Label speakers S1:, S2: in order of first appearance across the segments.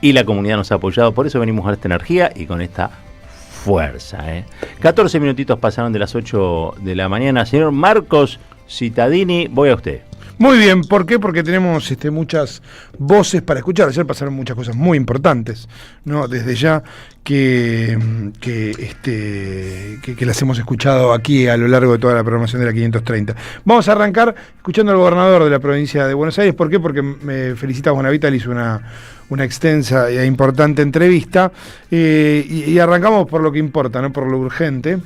S1: y la comunidad nos ha apoyado. Por eso venimos a esta energía y con esta fuerza. 14 minutitos pasaron de las 8 de la mañana. Señor Marcos Cittadini, voy a usted.
S2: Muy bien, ¿por qué? Porque tenemos muchas voces para escuchar. Ayer pasaron muchas cosas muy importantes, ¿no? Desde ya que las hemos escuchado aquí a lo largo de toda la programación de la 530. Vamos a arrancar escuchando al gobernador de la provincia de Buenos Aires. ¿Por qué? Porque me felicita Bonavital, hizo una extensa e importante entrevista. Y arrancamos por lo que importa, no por lo urgente.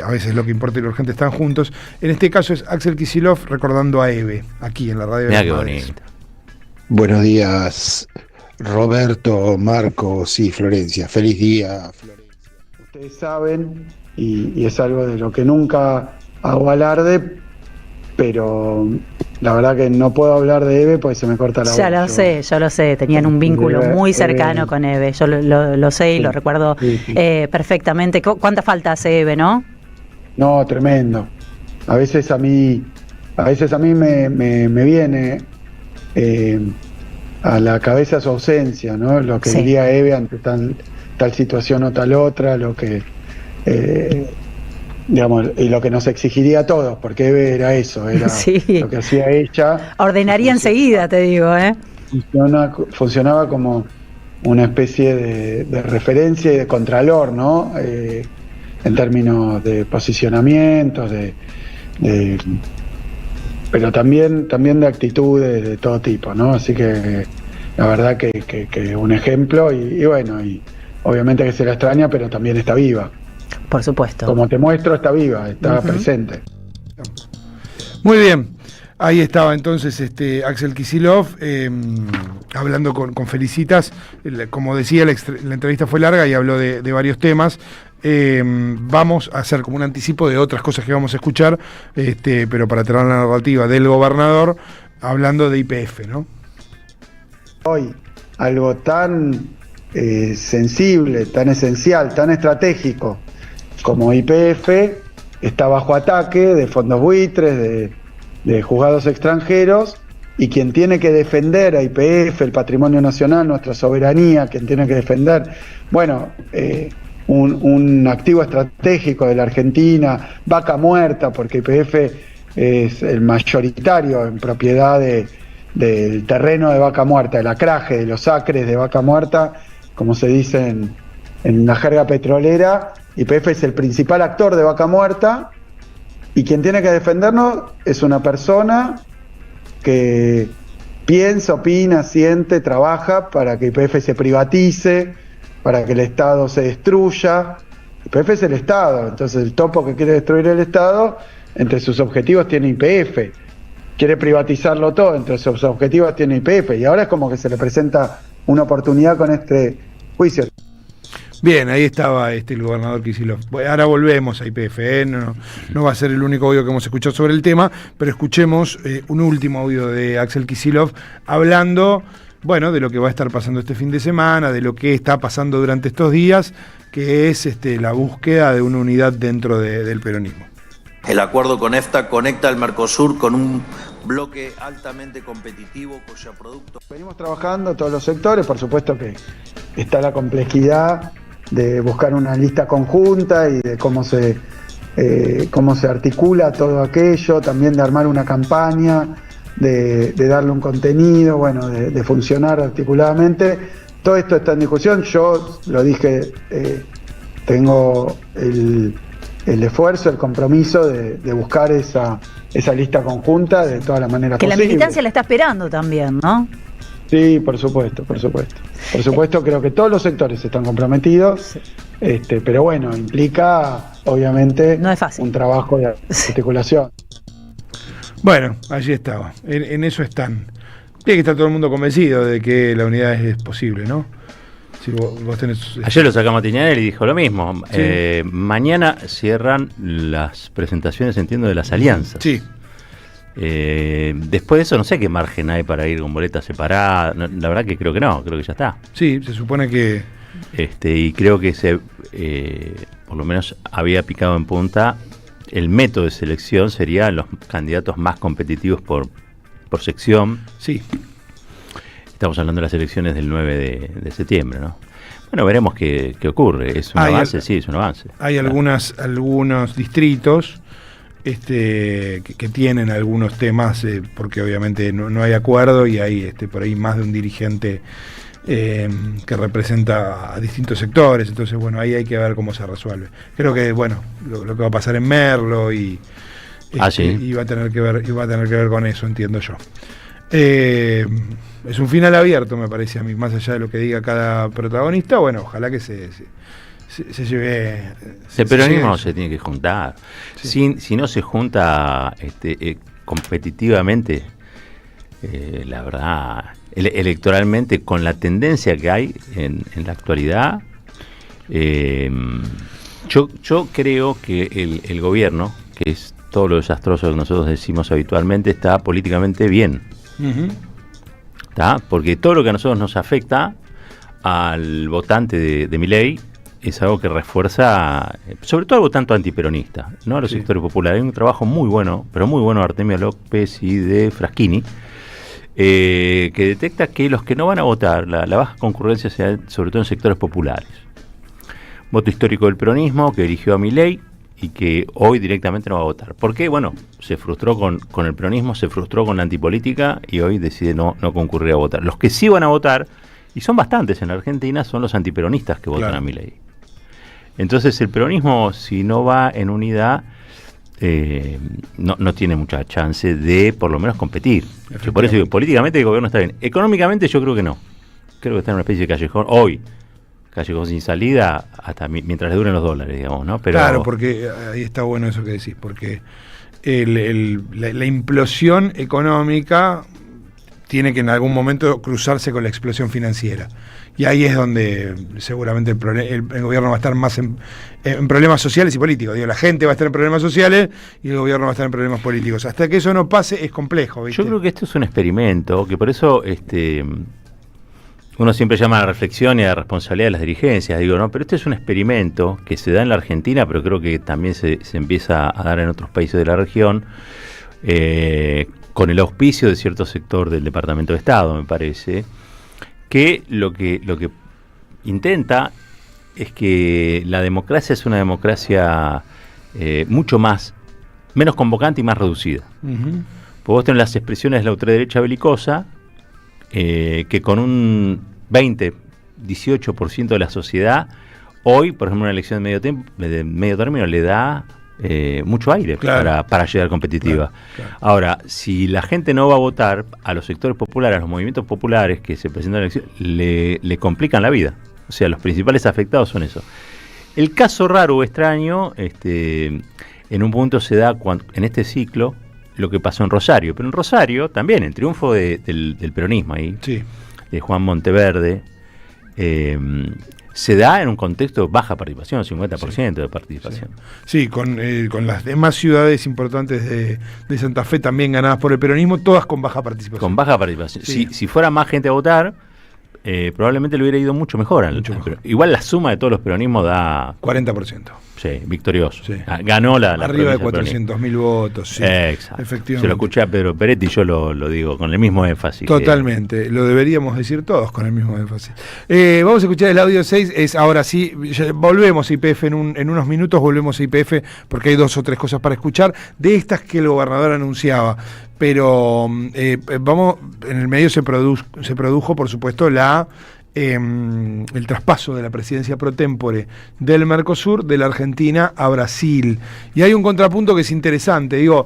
S2: A veces lo que importa y lo urgente están juntos. En este caso es Axel Kicillof recordando a Eve, aquí en la radio.
S1: Mira qué bonito.
S3: Buenos días, Roberto, Marcos y Florencia. Feliz día, Florencia. Ustedes saben, y es algo de lo que nunca hago alarde, pero la verdad que no puedo hablar de Eve porque se me corta la voz.
S4: Yo lo sé, tenían un vínculo muy cercano con Eve, yo lo sé y sí, lo recuerdo perfectamente. ¿Cuánta falta hace Eve, no?
S3: No, tremendo. A veces a mí me viene a la cabeza su ausencia, ¿no? Lo que diría Eve ante tal situación o tal otra, lo que... digamos, y lo que nos exigiría a todos, porque Eve era eso, era lo que hacía ella.
S4: Ordenaría enseguida, te digo,
S3: Funcionaba como una especie de referencia y de contralor, ¿no? En términos de posicionamiento, pero también de actitudes de todo tipo, ¿no? Así que la verdad que un ejemplo y bueno, y obviamente que se la extraña, pero también está viva.
S4: Por supuesto.
S3: Como te muestro, está viva, está presente.
S2: Muy bien. Ahí estaba entonces Axel Kicillof hablando con Felicitas. Como decía, la entrevista fue larga y habló de varios temas. Vamos a hacer como un anticipo de otras cosas que vamos a escuchar, pero para tener la narrativa del gobernador hablando de YPF, ¿no?
S3: Hoy, algo tan sensible, tan esencial, tan estratégico como YPF está bajo ataque de fondos buitres, de juzgados extranjeros, y quien tiene que defender a YPF, el patrimonio nacional, nuestra soberanía, quien tiene que defender, un activo estratégico de la Argentina, vaca muerta, porque YPF es el mayoritario en propiedad del terreno de vaca muerta, del acraje, de los acres de vaca muerta, como se dice en la jerga petrolera. YPF es el principal actor de vaca muerta, y quien tiene que defendernos es una persona que piensa, opina, siente, trabaja para que YPF se privatice, para que el Estado se destruya. YPF es el Estado, entonces el topo que quiere destruir el Estado, entre sus objetivos tiene YPF. Quiere privatizarlo todo, entre sus objetivos tiene YPF, y ahora es como que se le presenta una oportunidad con este juicio.
S2: Bien, ahí estaba el gobernador Kicillof. Ahora volvemos a YPF, no va a ser el único audio que hemos escuchado sobre el tema, pero escuchemos un último audio de Axel Kicillof hablando, de lo que va a estar pasando este fin de semana, de lo que está pasando durante estos días, que es la búsqueda de una unidad dentro del peronismo.
S5: El acuerdo con EFTA conecta al Mercosur con un bloque altamente competitivo cuyo producto...
S3: Venimos trabajando todos los sectores, por supuesto que está la complejidad de buscar una lista conjunta y de cómo se articula todo aquello, también de armar una campaña, de darle un contenido, de funcionar articuladamente. Todo esto está en discusión. Yo lo dije, tengo el esfuerzo, el compromiso de buscar esa lista conjunta de todas las maneras posibles.
S4: Que la militancia la está esperando también, ¿no?
S3: Sí, por supuesto. Por supuesto, creo que todos los sectores están comprometidos, pero implica, obviamente,
S4: no es fácil,
S3: un trabajo de articulación.
S2: Bueno, allí estaba, en eso están. Tiene que estar todo el mundo convencido de que la unidad es posible, ¿no? Si vos tenés...
S1: Ayer lo sacamos a Tiñanel y dijo lo mismo.
S2: Sí.
S1: Mañana cierran las presentaciones, entiendo, de las alianzas.
S2: Sí.
S1: Después de eso no sé qué margen hay para ir con boletas separadas. La verdad que creo que no, creo que ya está.
S2: Sí, se supone que...
S1: Y creo que por lo menos había picado en punta. El método de selección sería los candidatos más competitivos por sección.
S2: Sí.
S1: Estamos hablando de las elecciones del 9 de septiembre, ¿no? Bueno, veremos qué ocurre. ¿Es un avance? Sí, es un avance.
S2: Hay algunos distritos que tienen algunos temas, porque obviamente no hay acuerdo y hay por ahí más de un dirigente que representa a distintos sectores. Entonces, bueno, ahí hay que ver cómo se resuelve. Creo que, bueno, lo que va a pasar en Merlo y va a tener que ver con eso, entiendo yo. Es un final abierto, me parece a mí, más allá de lo que diga cada protagonista. Bueno, ojalá que se lleve.
S1: El peronismo se tiene que juntar. Sí. Si no se junta competitivamente, la verdad, electoralmente, con la tendencia que hay en la actualidad, yo creo que el gobierno, que es todo lo desastroso que nosotros decimos habitualmente, está políticamente bien. ¿Tá? Porque todo lo que a nosotros nos afecta al votante de Milei es algo que refuerza, sobre todo al votante antiperonista, ¿no? A los sectores populares. Hay un trabajo muy bueno, pero muy bueno, de Artemio López y de Fraschini, que detecta que los que no van a votar, la baja concurrencia se da sobre todo en sectores populares. Voto histórico del peronismo que eligió a Milei y que hoy directamente no va a votar. ¿Por qué? Bueno, se frustró con el peronismo, se frustró con la antipolítica y hoy decide no concurrir a votar. Los que sí van a votar, y son bastantes en la Argentina, son los antiperonistas que votan a Milei. Entonces el peronismo, si no va en unidad, no tiene mucha chance de por lo menos competir. Yo por eso digo, políticamente el gobierno está bien. Económicamente yo creo que no. Creo que está en una especie de callejón. Hoy, callejón sin salida, hasta mientras le duren los dólares, digamos, ¿no? Pero
S2: claro, porque ahí está bueno eso que decís, porque la implosión económica tiene que en algún momento cruzarse con la explosión financiera. Y ahí es donde seguramente el gobierno va a estar más en problemas sociales y políticos. Digo, la gente va a estar en problemas sociales y el gobierno va a estar en problemas políticos. Hasta que eso no pase es complejo, ¿viste?
S1: Yo creo que esto es un experimento, que por eso uno siempre llama a la reflexión y a la responsabilidad de las dirigencias. Digo, no, pero este es un experimento que se da en la Argentina, pero creo que también se empieza a dar en otros países de la región, con el auspicio de cierto sector del Departamento de Estado, me parece, que lo que intenta es que la democracia es una democracia mucho menos convocante y más reducida. Uh-huh. Pues vos tenés las expresiones de la ultraderecha belicosa, que con un 18% de la sociedad, hoy, por ejemplo, una elección de medio término le da mucho aire para llegar competitiva. Claro. Ahora, si la gente no va a votar, a los sectores populares, a los movimientos populares que se presentan en la elección, le complican la vida. O sea, los principales afectados son eso. El caso raro o extraño, en un punto se da en este ciclo lo que pasó en Rosario. Pero en Rosario también, el triunfo del peronismo ahí, de Juan Monteverde, se da en un contexto de baja participación, 50% de participación.
S2: Sí, con las demás ciudades importantes de Santa Fe también ganadas por el peronismo, todas con baja participación.
S1: Con baja participación. Sí. Si fuera más gente a votar, probablemente le hubiera ido mucho mejor. Igual la suma de todos los peronismos da
S2: 40%.
S1: Sí, victorioso. Sí. Ganó la
S2: arriba de 400.000 votos. Sí.
S1: Exacto.
S2: Efectivamente.
S1: Se lo escuché a Pedro Peretti y yo lo digo con el mismo énfasis.
S2: Totalmente. Lo deberíamos decir todos con el mismo énfasis. Vamos a escuchar el audio 6. Ahora sí, volvemos a YPF en unos minutos, volvemos a YPF porque hay 2 o 3 cosas para escuchar de estas que el gobernador anunciaba. Pero en el medio se produjo, por supuesto, el traspaso de la presidencia pro tempore del Mercosur de la Argentina a Brasil. Y hay un contrapunto que es interesante. Digo,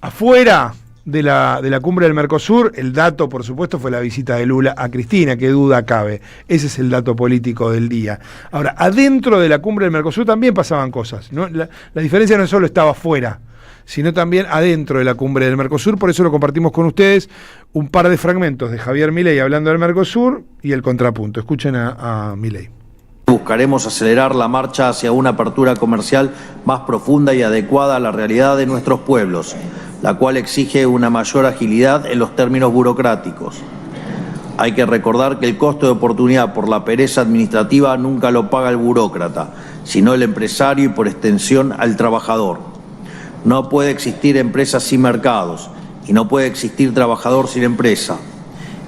S2: afuera de la cumbre del Mercosur, el dato, por supuesto, fue la visita de Lula a Cristina, qué duda cabe. Ese es el dato político del día. Ahora, adentro de la cumbre del Mercosur también pasaban cosas, ¿no? La diferencia no solo estaba afuera, sino también adentro de la cumbre del Mercosur. Por eso lo compartimos con ustedes, un par de fragmentos de Javier Milei hablando del Mercosur y el contrapunto. Escuchen a Milei.
S5: Buscaremos acelerar la marcha hacia una apertura comercial más profunda y adecuada a la realidad de nuestros pueblos, la cual exige una mayor agilidad en los términos burocráticos. Hay que recordar que el costo de oportunidad por la pereza administrativa nunca lo paga el burócrata, sino el empresario y por extensión al trabajador. No puede existir empresas sin mercados y no puede existir trabajador sin empresa.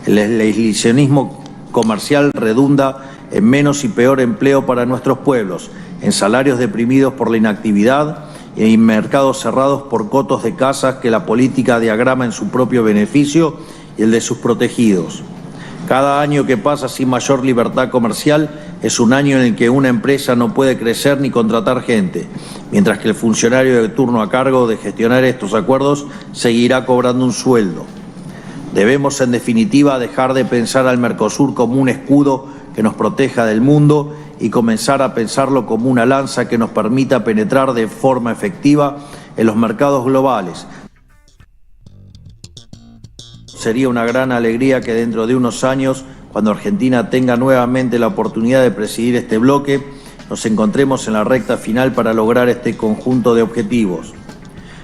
S5: El aislacionismo comercial redunda en menos y peor empleo para nuestros pueblos, en salarios deprimidos por la inactividad y en mercados cerrados por cotos de casas que la política diagrama en su propio beneficio y el de sus protegidos. Cada año que pasa sin mayor libertad comercial es un año en el que una empresa no puede crecer ni contratar gente, mientras que el funcionario de turno a cargo de gestionar estos acuerdos seguirá cobrando un sueldo. Debemos, en definitiva, dejar de pensar al Mercosur como un escudo que nos proteja del mundo y comenzar a pensarlo como una lanza que nos permita penetrar de forma efectiva en los mercados globales. Sería una gran alegría que dentro de unos años, cuando Argentina tenga nuevamente la oportunidad de presidir este bloque, nos encontremos en la recta final para lograr este conjunto de objetivos.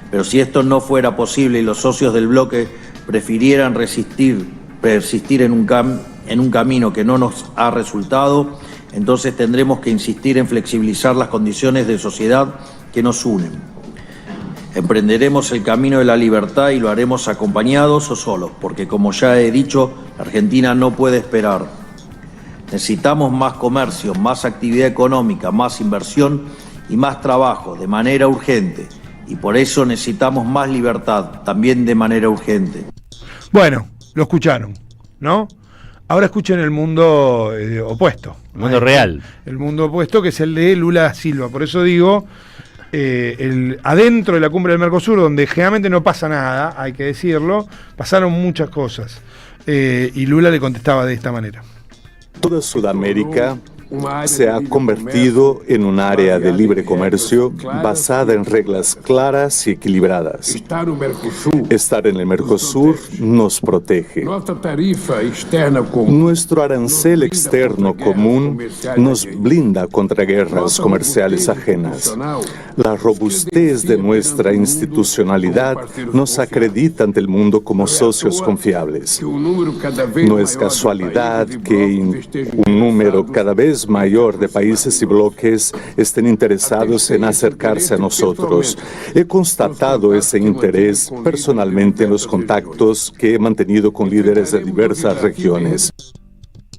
S5: Pero si esto no fuera posible y los socios del bloque prefirieran persistir en un camino que no nos ha resultado, entonces tendremos que insistir en flexibilizar las condiciones de sociedad que nos unen. Emprenderemos el camino de la libertad y lo haremos acompañados o solos, porque como ya he dicho, Argentina no puede esperar. Necesitamos más comercio, más actividad económica, más inversión y más trabajo de manera urgente. Y por eso necesitamos más libertad, también de manera urgente.
S2: Bueno, lo escucharon, ¿no? Ahora escuchen el mundo opuesto.
S1: El mundo real.
S2: El mundo opuesto, que es el de Lula da Silva. Por eso digo, adentro de la cumbre del Mercosur, donde generalmente no pasa nada, hay que decirlo, pasaron muchas cosas. Y Lula le contestaba de esta manera.
S6: Toda Sudamérica se ha convertido en un área de libre comercio basada en reglas claras y equilibradas. Estar en el Mercosur nos protege. Nuestro arancel externo común nos blinda contra guerras comerciales ajenas. La robustez de nuestra institucionalidad nos acredita ante el mundo como socios confiables. No es casualidad que un número cada vez mayor de países y bloques estén interesados en acercarse a nosotros. He constatado ese interés personalmente en los contactos que he mantenido con líderes de diversas regiones.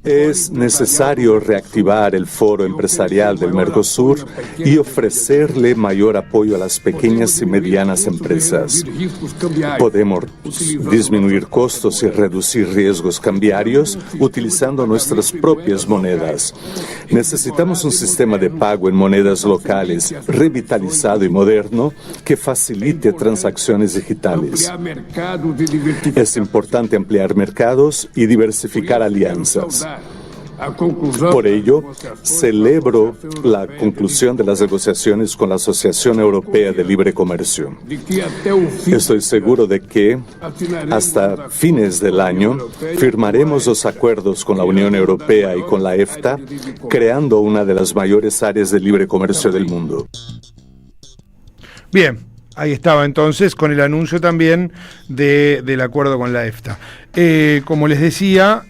S6: Es necesario reactivar el foro empresarial del Mercosur y ofrecerle mayor apoyo a las pequeñas y medianas empresas. Podemos disminuir costos y reducir riesgos cambiarios utilizando nuestras propias monedas. Necesitamos un sistema de pago en monedas locales revitalizado y moderno que facilite transacciones digitales. Es importante ampliar mercados y diversificar alianzas. Por ello, celebro la conclusión de las negociaciones con la Asociación Europea de Libre Comercio. Estoy seguro de que hasta fines del año firmaremos los acuerdos con la Unión Europea y con la EFTA, creando una de las mayores áreas de libre comercio del mundo.
S2: Bien. Ahí estaba entonces con el anuncio también del acuerdo con la EFTA. Como les decía,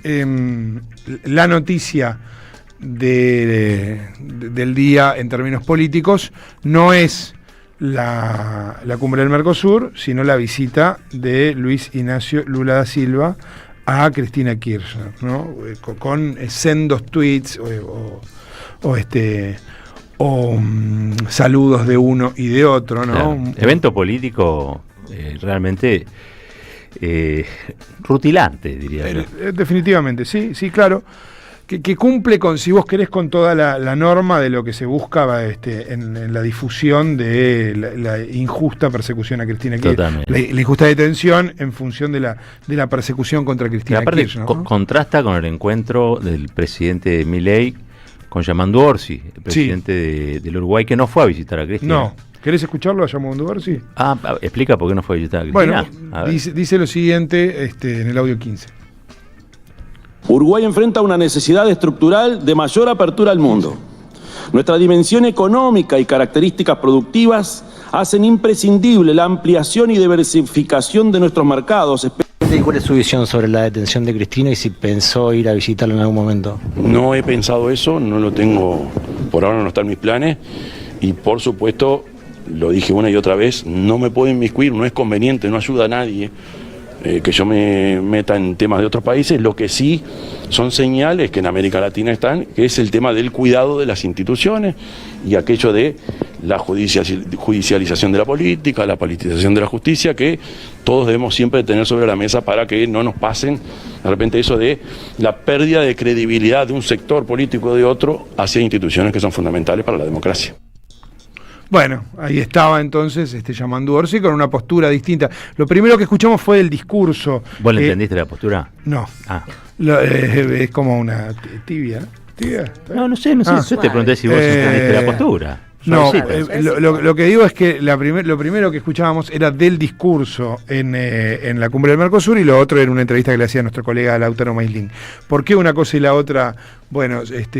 S2: la noticia del día en términos políticos no es la cumbre del Mercosur, sino la visita de Luis Ignacio Lula da Silva a Cristina Kirchner, ¿no? Con sendos tweets o saludos de uno y de otro, ¿no?
S1: Claro. Evento político realmente rutilante, diría yo.
S2: Definitivamente, sí, claro. Que cumple con, si vos querés, con toda la norma de lo que se buscaba en la difusión de la injusta persecución a Cristina Kirchner. La injusta detención en función de la persecución contra Cristina Kirchner, ¿no?
S1: Contrasta con el encuentro del presidente Milei con Yamandu Orsi, el presidente del Uruguay, que no fue a visitar a Cristina.
S2: No. ¿Querés escucharlo a Yamandu Orsi?
S1: Explica por qué no fue a visitar a Cristina.
S2: Bueno, dice lo siguiente en el audio 15.
S7: Uruguay enfrenta una necesidad estructural de mayor apertura al mundo. Nuestra dimensión económica y características productivas hacen imprescindible la ampliación y diversificación de nuestros mercados.
S8: ¿Cuál es su visión sobre la detención de Cristina y si pensó ir a visitarla en algún momento?
S9: No he pensado eso, no lo tengo, por ahora no está en mis planes y por supuesto, lo dije una y otra vez, no me puedo inmiscuir, no es conveniente, no ayuda a nadie que yo me meta en temas de otros países. Lo que sí son señales que en América Latina están, que es el tema del cuidado de las instituciones y aquello de la judicialización de la política, la politización de la justicia, que todos debemos siempre tener sobre la mesa para que no nos pasen de repente eso de la pérdida de credibilidad de un sector político o de otro hacia instituciones que son fundamentales para la democracia.
S2: Bueno, ahí estaba entonces Yamandu Orsi con una postura distinta. Lo primero que escuchamos fue el discurso.
S1: ¿Vos le entendiste la postura?
S2: No. Es como una tibia. ¿Tibia?
S1: No sé. Yo te pregunté si vos entendiste la postura.
S2: No, lo que digo es que lo primero que escuchábamos era del discurso en la cumbre del Mercosur, y lo otro era una entrevista que le hacía a nuestro colega Lautaro Maislin. ¿Por qué una cosa y la otra,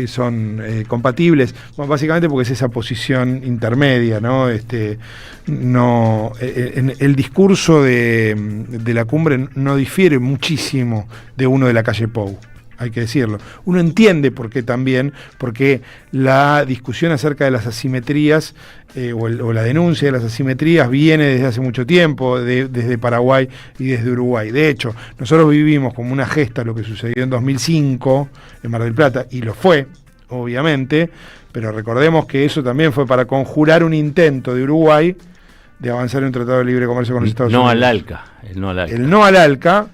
S2: son compatibles? Bueno, básicamente porque es esa posición intermedia, ¿no? El discurso de la cumbre no difiere muchísimo de uno de la calle Pou. Hay que decirlo. Uno entiende por qué también, porque la discusión acerca de las asimetrías o la denuncia de las asimetrías viene desde hace mucho tiempo, desde Paraguay y desde Uruguay. De hecho, nosotros vivimos como una gesta lo que sucedió en 2005 en Mar del Plata, y lo fue, obviamente, pero recordemos que eso también fue para conjurar un intento de Uruguay de avanzar en un tratado de libre comercio con los Estados Unidos. El no al ALCA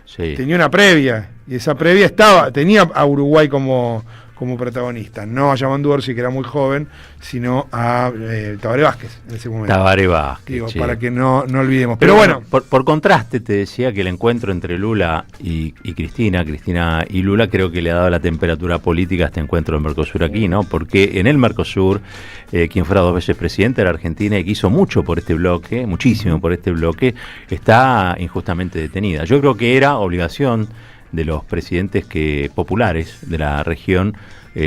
S2: sí. Tenía una previa, y esa previa tenía a Uruguay como protagonista, no a Yamandu Orsi, que era muy joven, sino a Tabaré Vázquez en ese momento.
S1: Tabaré Vázquez, sí.
S2: Para que no olvidemos. Pero bueno,
S1: por contraste te decía que el encuentro entre Lula y Cristina y Lula, creo que le ha dado la temperatura política a este encuentro del Mercosur aquí, ¿no? Porque en el Mercosur, quien fuera 2 veces presidente de la Argentina y que hizo mucho por este bloque, muchísimo por este bloque, está injustamente detenida. Yo creo que era obligación de los presidentes populares de la región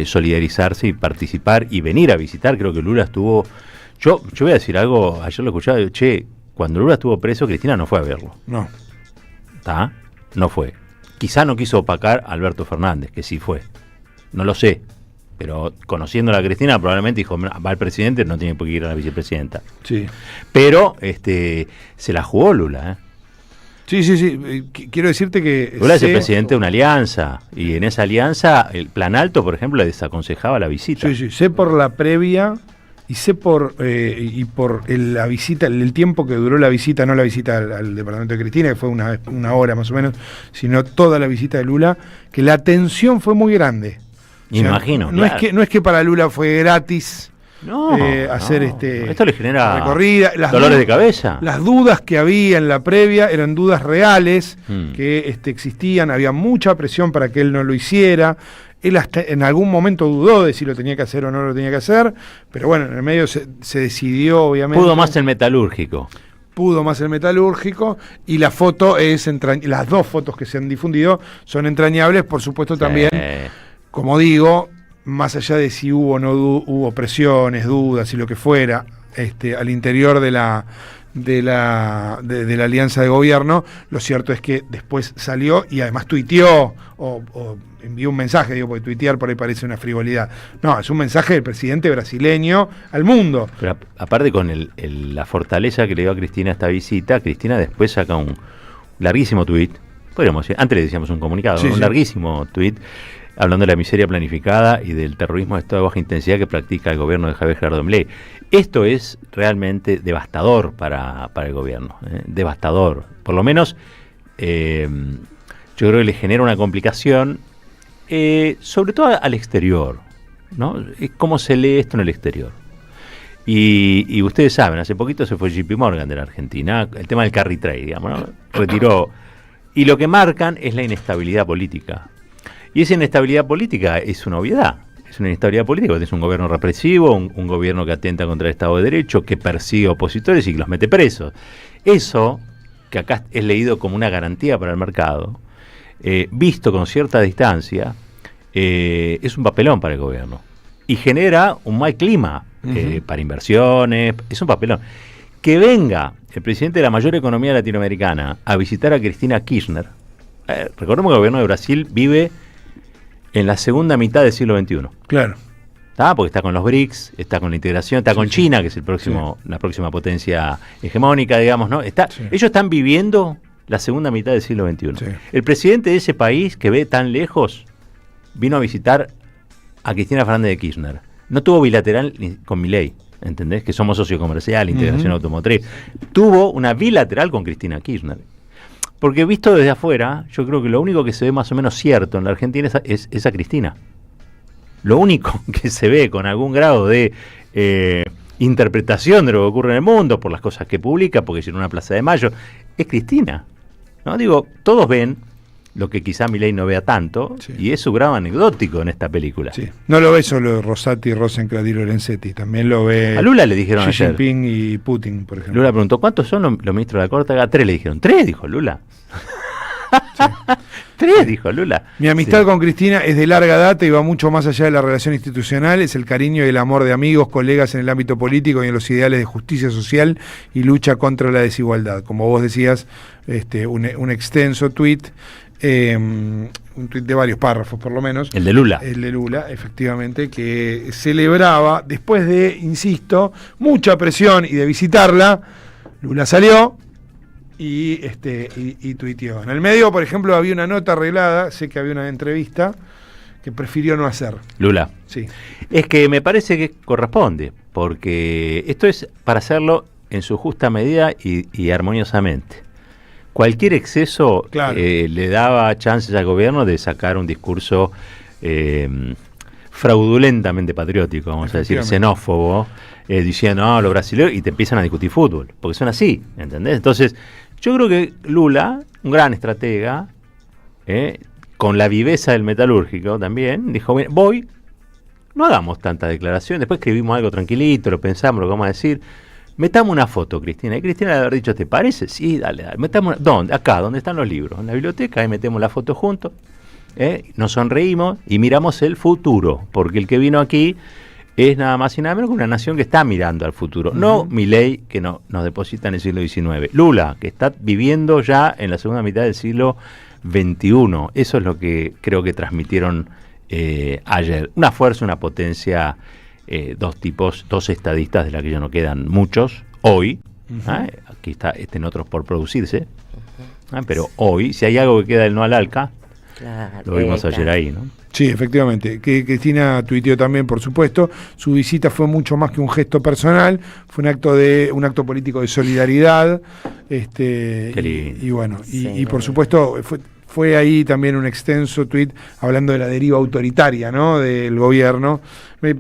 S1: solidarizarse y participar y venir a visitar. Creo que Lula estuvo... Yo voy a decir algo, ayer lo escuchaba, cuando Lula estuvo preso, Cristina no fue a verlo.
S2: No.
S1: ¿Está? No fue. Quizá no quiso opacar a Alberto Fernández, que sí fue. No lo sé. Pero conociendo a la Cristina, probablemente dijo, va el presidente, no tiene por qué ir a la vicepresidenta.
S2: Sí.
S1: Pero se la jugó Lula, ¿eh?
S2: Sí. Quiero decirte que...
S1: Lula es el presidente de una alianza, y en esa alianza el Plan Alto, por ejemplo, le desaconsejaba la visita.
S2: Sí, sé por la previa y sé por la visita, el tiempo que duró la visita, no la visita al departamento de Cristina, que fue una hora más o menos, sino toda la visita de Lula, que la tensión fue muy grande.
S1: Imagino.
S2: No es que para Lula fue gratis. Hacer
S1: esto le genera
S2: recorrida,
S1: dolores de cabeza.
S2: Las dudas que había en la previa eran dudas reales que existían, había mucha presión para que él no lo hiciera. Él hasta en algún momento dudó de si lo tenía que hacer o no lo tenía que hacer, pero bueno, en el medio se decidió, obviamente.
S1: Pudo más el metalúrgico,
S2: y la foto las 2 fotos que se han difundido son entrañables, por supuesto. También, como digo, más allá de si hubo o no hubo presiones, dudas y lo que fuera al interior de la alianza de gobierno, lo cierto es que después salió y además tuiteó o envió un mensaje, porque tuitear por ahí parece una frivolidad. No, es un mensaje del presidente brasileño al mundo.
S1: Pero aparte con la fortaleza que le dio a Cristina esta visita, Cristina después saca un larguísimo tuit, podríamos decir, antes le decíamos un comunicado, larguísimo tuit, hablando de la miseria planificada y del terrorismo de estado de baja intensidad que practica el gobierno de Javier Gerardo Milei. Esto es realmente devastador para el gobierno, devastador. Por lo menos yo creo que le genera una complicación, sobre todo al exterior, ¿no? ¿Cómo se lee esto en el exterior? Y ustedes saben, hace poquito se fue JP Morgan de la Argentina, el tema del carry trade, digamos, ¿no? Retiró. Y lo que marcan es la inestabilidad política. Y esa inestabilidad política es una obviedad. Es una inestabilidad política porque es un gobierno represivo, un gobierno que atenta contra el Estado de Derecho, que persigue opositores y que los mete presos. Eso, que acá es leído como una garantía para el mercado, visto con cierta distancia, es un papelón para el gobierno. Y genera un mal clima para inversiones, es un papelón. Que venga el presidente de la mayor economía latinoamericana a visitar a Cristina Kirchner. Recordemos que el gobierno de Brasil vive en la segunda mitad del siglo XXI.
S2: Claro.
S1: Porque está con los BRICS, está con la integración, está con China, que es la próxima potencia hegemónica, digamos, ¿no? Ellos están viviendo la segunda mitad del siglo XXI.
S2: Sí.
S1: El presidente de ese país que ve tan lejos vino a visitar a Cristina Fernández de Kirchner. No tuvo bilateral ni con Milei, ¿entendés? Que somos socio comercial, integración automotriz. Tuvo una bilateral con Cristina Kirchner. Porque visto desde afuera, yo creo que lo único que se ve más o menos cierto en la Argentina es a Cristina. Lo único que se ve con algún grado de interpretación de lo que ocurre en el mundo, por las cosas que publica, porque si en una Plaza de Mayo, es Cristina. ¿No? Digo, todos ven lo que quizá Milei no vea tanto, sí. Y es su grado anecdótico en esta película. Sí.
S2: No lo ve solo Rosati, Rosenkrantz y Lorenzetti, también lo ve
S1: a Lula le dijeron
S2: Xi
S1: ayer.
S2: Jinping y Putin, por ejemplo.
S1: Lula preguntó, ¿cuántos son los ministros de la Corte? 3 le dijeron. 3, dijo Lula. Sí. 3, dijo Lula.
S2: Mi amistad con Cristina es de larga data y va mucho más allá de la relación institucional, es el cariño y el amor de amigos, colegas en el ámbito político y en los ideales de justicia social y lucha contra la desigualdad. Como vos decías, un extenso tuit, un tuit de varios párrafos por lo menos.
S1: El de Lula.
S2: El de Lula, efectivamente, que celebraba, después de, insisto, mucha presión y de visitarla, Lula salió y tuiteó. En el medio, por ejemplo, había una nota arreglada, sé que había una entrevista que prefirió no hacer.
S1: Lula.
S2: Sí.
S1: Es que me parece que corresponde, porque esto es para hacerlo en su justa medida y armoniosamente. Cualquier exceso
S2: claro.
S1: Le daba chances al gobierno de sacar un discurso fraudulentamente patriótico, vamos a decir, xenófobo, diciendo, no, los brasileños, y te empiezan a discutir fútbol, porque son así, ¿entendés? Entonces, yo creo que Lula, un gran estratega, con la viveza del metalúrgico también, dijo, voy, no hagamos tanta declaración, después escribimos algo tranquilito, lo pensamos, lo que vamos a decir, metamos una foto, Cristina. Y Cristina le haber dicho, ¿te parece? Sí, dale. Metamos ¿dónde? Acá, donde están los libros, en la biblioteca, ahí metemos la foto juntos, nos sonreímos y miramos el futuro, porque el que vino aquí es nada más y nada menos que una nación que está mirando al futuro. No Milei, que nos deposita en el siglo XIX. Lula, que está viviendo ya en la segunda mitad del siglo XXI. Eso es lo que creo que transmitieron ayer. Una fuerza, una potencia, dos estadistas de la que ya no quedan muchos, hoy. Aquí estén otros por producirse. Pero hoy, si hay algo que queda del no al ALCA, claro, lo vimos ayer ahí, ¿no?
S2: Sí, efectivamente. Que Cristina tuiteó también, por supuesto. Su visita fue mucho más que un gesto personal, fue un acto político de solidaridad. Y bueno, sí. y por supuesto fue ahí también un extenso tuit hablando de la deriva autoritaria, ¿no?, del gobierno.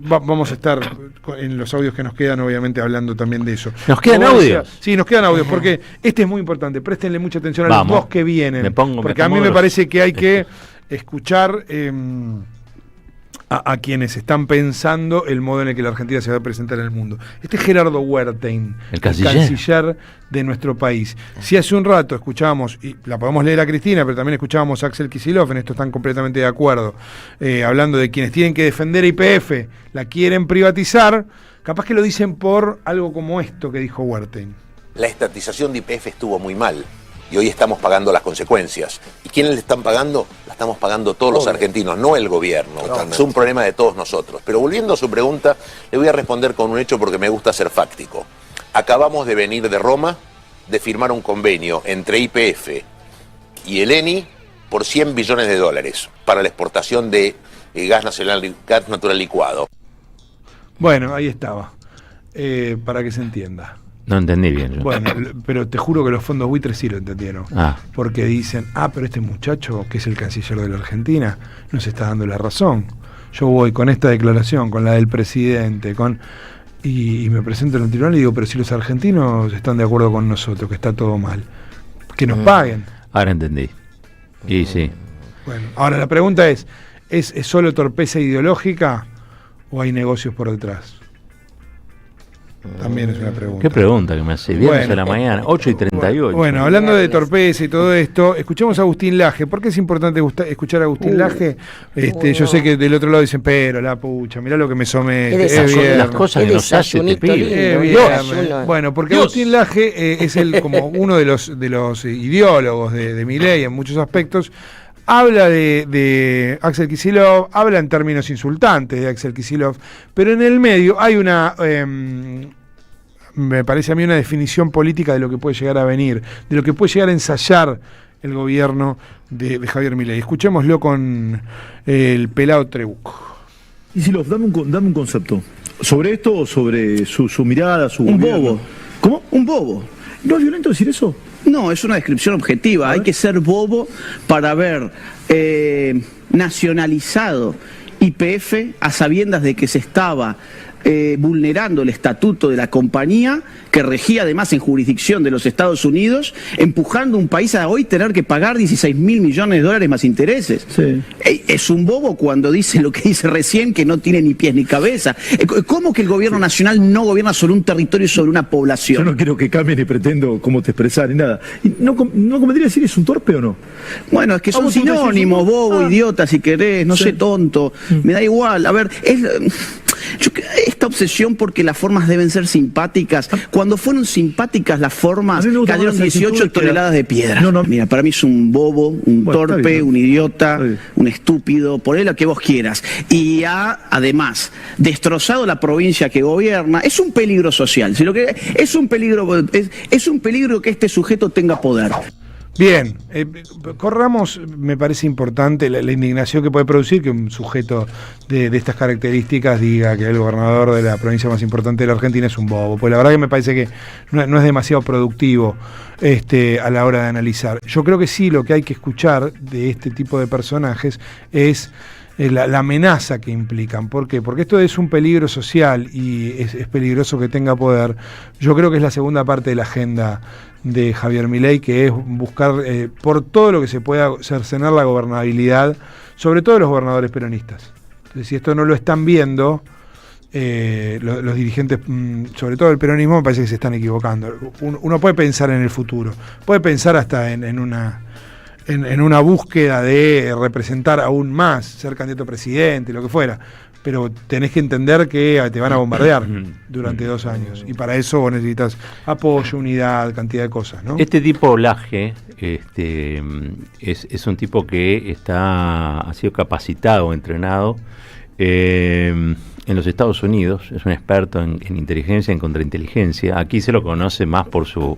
S2: Vamos a estar en los audios que nos quedan, obviamente, hablando también de eso.
S1: ¿Nos quedan audios?
S2: Sí, nos quedan audios, porque este es muy importante. Préstenle mucha atención a los dos que vienen. Porque a mí me parece que hay que escuchar a quienes están pensando el modo en el que la Argentina se va a presentar en el mundo. Este es Gerardo Wertheim, el canciller de nuestro país. Si hace un rato escuchábamos, y la podemos leer a Cristina, pero también escuchábamos a Axel Kicillof, en esto están completamente de acuerdo, hablando de quienes tienen que defender a YPF, la quieren privatizar, capaz que lo dicen por algo como esto que dijo Wertheim.
S10: La estatización de YPF estuvo muy mal. Y hoy estamos pagando las consecuencias. ¿Y quiénes le están pagando? La estamos pagando todos los argentinos, no el gobierno. Totalmente. Es un problema de todos nosotros. Pero volviendo a su pregunta, le voy a responder con un hecho porque me gusta ser fáctico. Acabamos de venir de Roma de firmar un convenio entre YPF y el ENI por $100 billones para la exportación de gas natural licuado.
S2: Bueno, ahí estaba. Para que se entienda.
S1: No entendí bien.
S2: Bueno, pero te juro que los fondos buitres sí lo entendieron. Porque dicen, pero este muchacho, que es el canciller de la Argentina, nos está dando la razón. Yo voy con esta declaración, con la del presidente, y me presento en el tribunal y digo, pero si los argentinos están de acuerdo con nosotros, que está todo mal, que nos paguen.
S1: Ahora entendí. Y sí.
S2: Bueno, ahora la pregunta ¿es solo torpeza ideológica o hay negocios por detrás? También es una pregunta.
S1: ¿Qué pregunta que me hace? Viernes a la mañana, 8:38.
S2: Bueno, hablando de torpeza y todo esto, escuchemos a Agustín Laje. ¿Por qué es importante escuchar a Agustín Laje? Yo sé que del otro lado dicen, pero la pucha, mirá lo que me somete.
S1: Es las cosas que nos hace este pibe.
S2: Bueno, porque Agustín Laje es como uno de los ideólogos de Milei en muchos aspectos. Habla de Axel Kicillof, habla en términos insultantes de Axel Kicillof, pero en el medio hay una me parece a mí una definición política de lo que puede llegar a venir, de lo que puede llegar a ensayar el gobierno de Javier Milei. Escuchémoslo con el pelado Trebuch.
S11: Y si dame un concepto. ¿Sobre esto o sobre su mirada, su gobierno?
S12: Un bobo.
S11: ¿Cómo?
S12: Un bobo.
S11: ¿No es violento decir eso?
S12: No, es una descripción objetiva. Hay que ser bobo para haber nacionalizado YPF a sabiendas de que se estaba vulnerando el estatuto de la compañía, que regía además en jurisdicción de los Estados Unidos, empujando un país a hoy tener que pagar 16.000 millones de dólares más intereses.
S11: Sí.
S12: Es un bobo cuando dice lo que dice recién, que no tiene ni pies ni cabeza. ¿Cómo que el gobierno nacional no gobierna sobre un territorio y sobre una población?
S11: Yo no quiero que cambie ni pretendo cómo te expresar ni nada. ¿No convendría decir es un torpe o no?
S12: Bueno, es que son sinónimos, bobo, idiota, si querés, no sé, tonto, me da igual. A ver, esta obsesión porque las formas deben ser simpáticas. Cuando fueron simpáticas las formas, cayeron 18 toneladas de piedra. Mira, para mí es un bobo, un torpe, un idiota, un estúpido, ponle lo que vos quieras. Y ha, además, destrozado la provincia que gobierna. Es un peligro social. Es un peligro que este sujeto tenga poder.
S2: Bien, corramos, me parece importante la indignación que puede producir que un sujeto de estas características diga que el gobernador de la provincia más importante de la Argentina es un bobo, pues la verdad que me parece que no es demasiado productivo a la hora de analizar. Yo creo que sí, lo que hay que escuchar de este tipo de personajes es la amenaza que implican. ¿Por qué? Porque esto es un peligro social y es peligroso que tenga poder. Yo creo que es la segunda parte de la agenda de Javier Milei, que es buscar por todo lo que se pueda cercenar la gobernabilidad, sobre todo los gobernadores peronistas. Entonces, si esto no lo están viendo, los dirigentes, sobre todo el peronismo, me parece que se están equivocando. Uno puede pensar en el futuro, puede pensar hasta en una búsqueda de representar aún más, ser candidato a presidente, lo que fuera, pero tenés que entender que te van a bombardear durante 2 años, y para eso vos necesitas apoyo, unidad, cantidad de cosas, ¿no?
S1: Este tipo Laje es un tipo que ha sido capacitado, entrenado en los Estados Unidos, es un experto en inteligencia, en contrainteligencia. Aquí se lo conoce más por su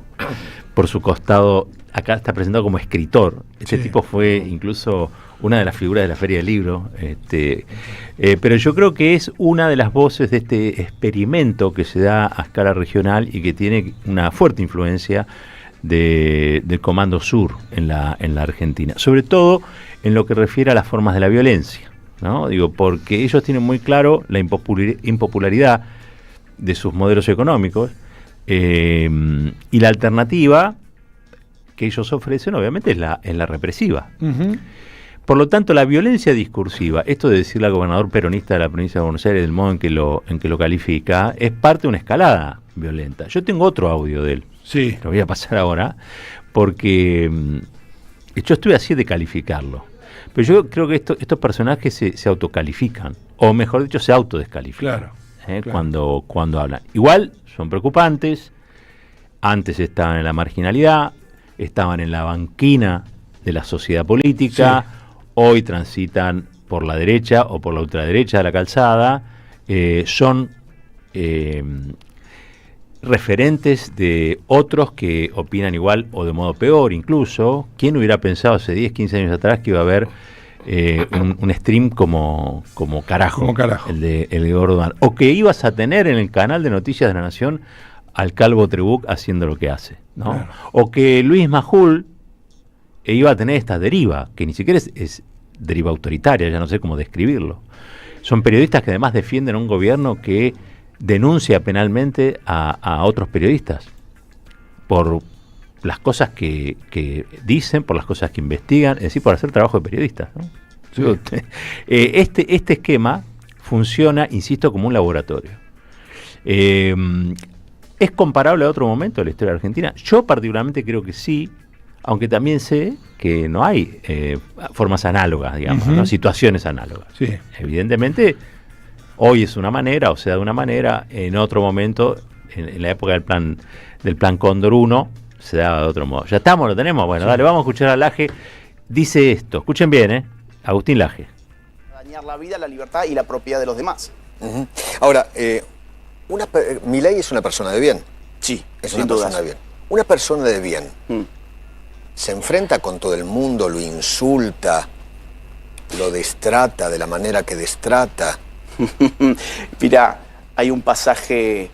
S1: costado. Acá está presentado como escritor. Este tipo fue incluso una de las figuras de la Feria del Libro. Pero yo creo que es una de las voces de este experimento que se da a escala regional y que tiene una fuerte influencia del Comando Sur en la Argentina. Sobre todo en lo que refiere a las formas de la violencia, ¿no? Digo, porque ellos tienen muy claro la impopularidad de sus modelos económicos y la alternativa que ellos ofrecen obviamente es la represiva. Por lo tanto, la violencia discursiva, esto de decirle al gobernador peronista de la provincia de Buenos Aires, del modo en que lo califica, es parte de una escalada violenta. Yo tengo otro audio de él, lo voy a pasar ahora, porque yo estuve así de calificarlo. Pero yo creo que estos personajes se autocalifican, o mejor dicho, se autodescalifican. Claro. Cuando hablan. Igual son preocupantes, antes estaban en la marginalidad, estaban en la banquina de la sociedad política, hoy transitan por la derecha o por la ultraderecha de la calzada, son referentes de otros que opinan igual o de modo peor incluso. ¿Quién hubiera pensado hace 10, 15 años atrás que iba a haber un stream como carajo, el de Gordon, o que ibas a tener en el canal de Noticias de la Nación al calvo Trebuch haciendo lo que hace, ¿no? Claro. O que Luis Majul iba a tener esta deriva, que ni siquiera es deriva autoritaria, ya no sé cómo describirlo. Son periodistas que además defienden a un gobierno que denuncia penalmente a otros periodistas por las cosas que dicen, por las cosas que investigan, es decir, por hacer trabajo de periodistas, ¿no? Sí. Este esquema funciona, insisto, como un laboratorio. ¿Es comparable a otro momento de la historia de Argentina? Yo particularmente creo que sí, aunque también sé que no hay formas análogas, digamos, ¿no? Situaciones análogas. Sí. Evidentemente, hoy es una manera, o sea, de una manera, en otro momento, en la época del plan Cóndor 1, se daba de otro modo. Ya estamos, lo tenemos. Bueno, dale, vamos a escuchar a Laje. Dice esto, escuchen bien, Agustín Laje.
S13: Dañar la vida, la libertad y la propiedad de los demás.
S10: Ahora, Milei es una persona de bien.
S13: Sí,
S10: es
S13: sin
S10: una
S13: dudas.
S10: persona de bien. Una persona de bien se enfrenta con todo el mundo, lo insulta, lo destrata de la manera que destrata.
S13: Mirá, hay un pasaje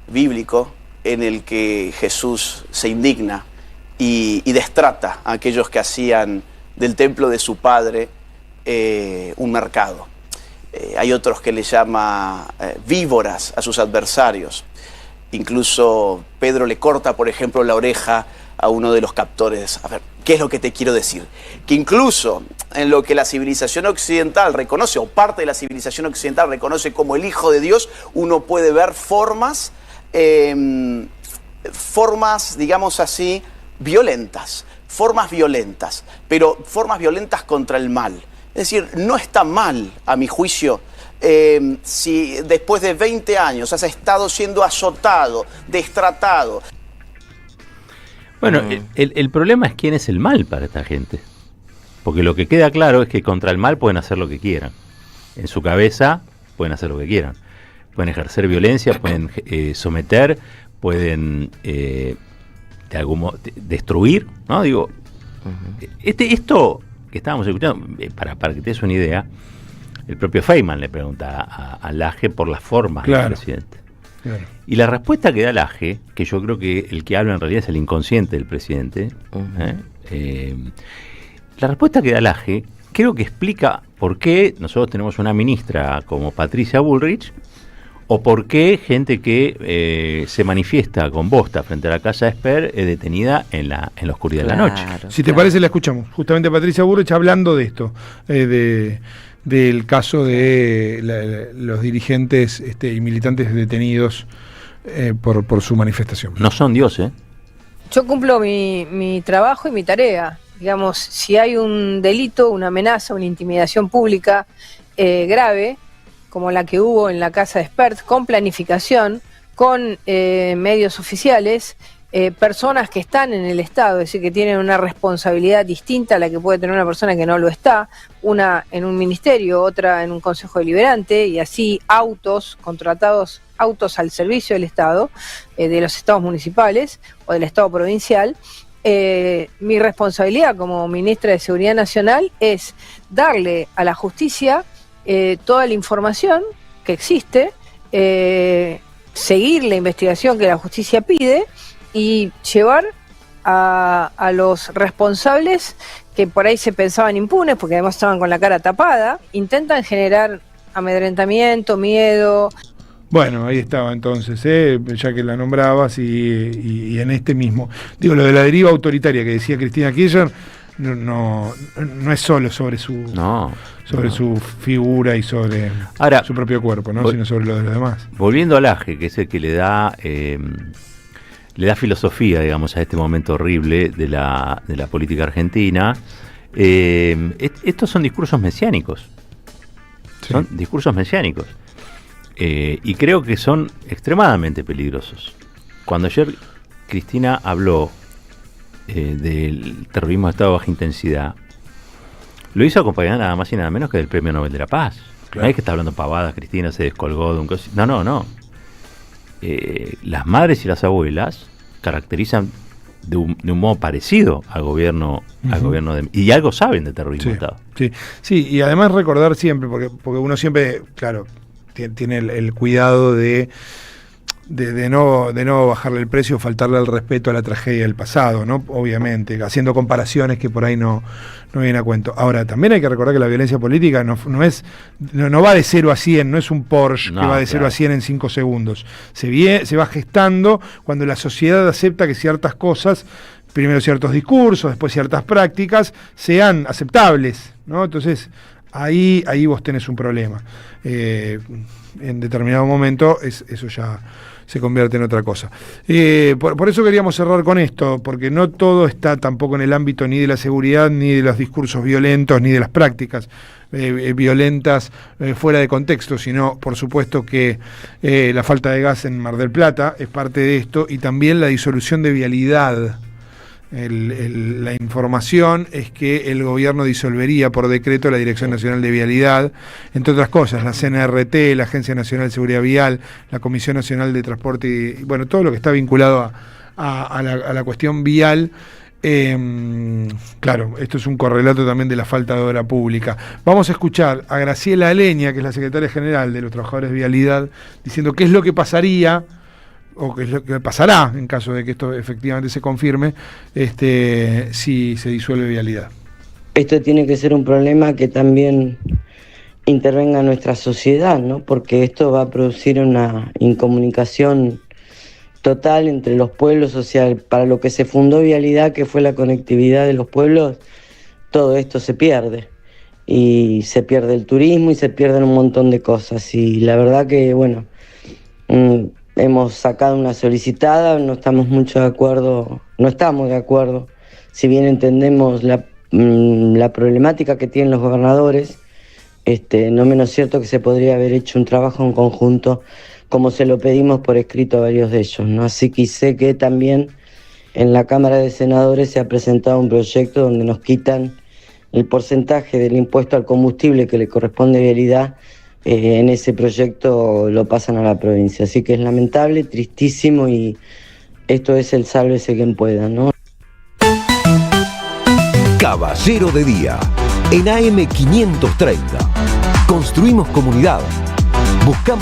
S13: bíblico en el que Jesús se indigna y destrata a aquellos que hacían del templo de su padre un mercado. Hay otros que le llama víboras a sus adversarios. Incluso Pedro le corta, por ejemplo, la oreja a uno de los captores. A ver, ¿qué es lo que te quiero decir? Que incluso en lo que la civilización occidental reconoce, o parte de la civilización occidental reconoce como el Hijo de Dios, uno puede ver formas, digamos así, violentas, pero formas violentas contra el mal. Es decir, no está mal, a mi juicio, si después de 20 años has estado siendo azotado, destratado.
S1: Bueno, el problema es quién es el mal para esta gente. Porque lo que queda claro es que contra el mal pueden hacer lo que quieran. En su cabeza pueden hacer lo que quieran. Pueden ejercer violencia, pueden someter, pueden de algún modo destruir, ¿no? Digo, esto que estábamos escuchando, para que te des una idea, el propio Feynman le pregunta a Laje por las formas del presidente. Claro. Y la respuesta que da Laje, que yo creo que el que habla en realidad es el inconsciente del presidente, la respuesta que da Laje creo que explica por qué nosotros tenemos una ministra como Patricia Bullrich, o por qué gente que se manifiesta con bosta frente a la casa de Esper es detenida en la oscuridad de la noche.
S2: Si te parece, la escuchamos. Justamente Patricia Bullrich hablando de esto, del caso de los dirigentes y militantes detenidos por su manifestación.
S1: No son dioses.
S14: Yo cumplo mi trabajo y mi tarea. Digamos, si hay un delito, una amenaza, una intimidación pública grave, como la que hubo en la casa de Spert, con planificación, con medios oficiales, personas que están en el Estado, es decir, que tienen una responsabilidad distinta a la que puede tener una persona que no lo está, una en un ministerio, otra en un consejo deliberante, y así contratados autos al servicio del Estado, de los estados municipales o del Estado provincial. Mi responsabilidad como ministra de Seguridad Nacional es darle a la justicia toda la información que existe, seguir la investigación que la justicia pide y llevar a los responsables que por ahí se pensaban impunes, porque además estaban con la cara tapada, intentan generar amedrentamiento, miedo.
S2: Bueno, ahí estaba entonces, ya que la nombrabas y en este mismo. Digo, lo de la deriva autoritaria que decía Cristina Kirchner no es solo sobre su su figura y sobre su propio cuerpo, ¿no? Sino sobre lo de los demás.
S1: Volviendo al Laje, que es el que le da filosofía, digamos, a este momento horrible de la política argentina, estos son discursos mesiánicos. Sí. Son discursos mesiánicos. Y creo que son extremadamente peligrosos. Cuando ayer Cristina habló del terrorismo de Estado de baja intensidad, lo hizo acompañada nada más y nada menos que del Premio Nobel de la Paz. Claro. No es que está hablando pavadas, Cristina se descolgó de un cosito. No. Las madres y las abuelas caracterizan de un modo parecido al gobierno, y algo saben de terrorismo de Estado.
S2: Sí, y además recordar siempre, porque uno siempre, claro, tiene el cuidado de no bajarle el precio, faltarle el respeto a la tragedia del pasado, ¿no? Obviamente, haciendo comparaciones que por ahí no vienen a cuento. Ahora, también hay que recordar que la violencia política no va de 0 a 100, no es un Porsche que va de 0 a 100 en 5 segundos. Se va gestando cuando la sociedad acepta que ciertas cosas, primero ciertos discursos, después ciertas prácticas, sean aceptables, ¿no? Entonces, ahí vos tenés un problema. En determinado momento eso ya se convierte en otra cosa. Por eso queríamos cerrar con esto, porque no todo está tampoco en el ámbito ni de la seguridad, ni de los discursos violentos, ni de las prácticas violentas fuera de contexto, sino por supuesto que la falta de gas en Mar del Plata es parte de esto, y también la disolución de vialidad la información es que el gobierno disolvería por decreto la Dirección Nacional de Vialidad, entre otras cosas, la CNRT, la Agencia Nacional de Seguridad Vial, la Comisión Nacional de Transporte y bueno, todo lo que está vinculado a la cuestión vial. Claro, esto es un correlato también de la falta de obra pública. Vamos a escuchar a Graciela Aleña, que es la secretaria general de los trabajadores de Vialidad, diciendo qué es lo que pasaría o qué es lo que pasará en caso de que esto efectivamente se confirme, si se disuelve Vialidad.
S15: Esto tiene que ser un problema que también intervenga nuestra sociedad, ¿no? Porque esto va a producir una incomunicación total entre los pueblos, o sea, para lo que se fundó Vialidad, que fue la conectividad de los pueblos, todo esto se pierde. Y se pierde el turismo y se pierden un montón de cosas. Y la verdad que, bueno, hemos sacado una solicitada, no estamos de acuerdo, si bien entendemos la problemática que tienen los gobernadores, no menos cierto que se podría haber hecho un trabajo en conjunto, como se lo pedimos por escrito a varios de ellos, ¿no? Así que sé que también en la Cámara de Senadores se ha presentado un proyecto donde nos quitan el porcentaje del impuesto al combustible que le corresponde a Vialidad. En ese proyecto lo pasan a la provincia, así que es lamentable, tristísimo, y esto es el sálvese quien pueda, ¿no?
S16: Caballero de Día, en AM 530. Construimos comunidad. Buscamos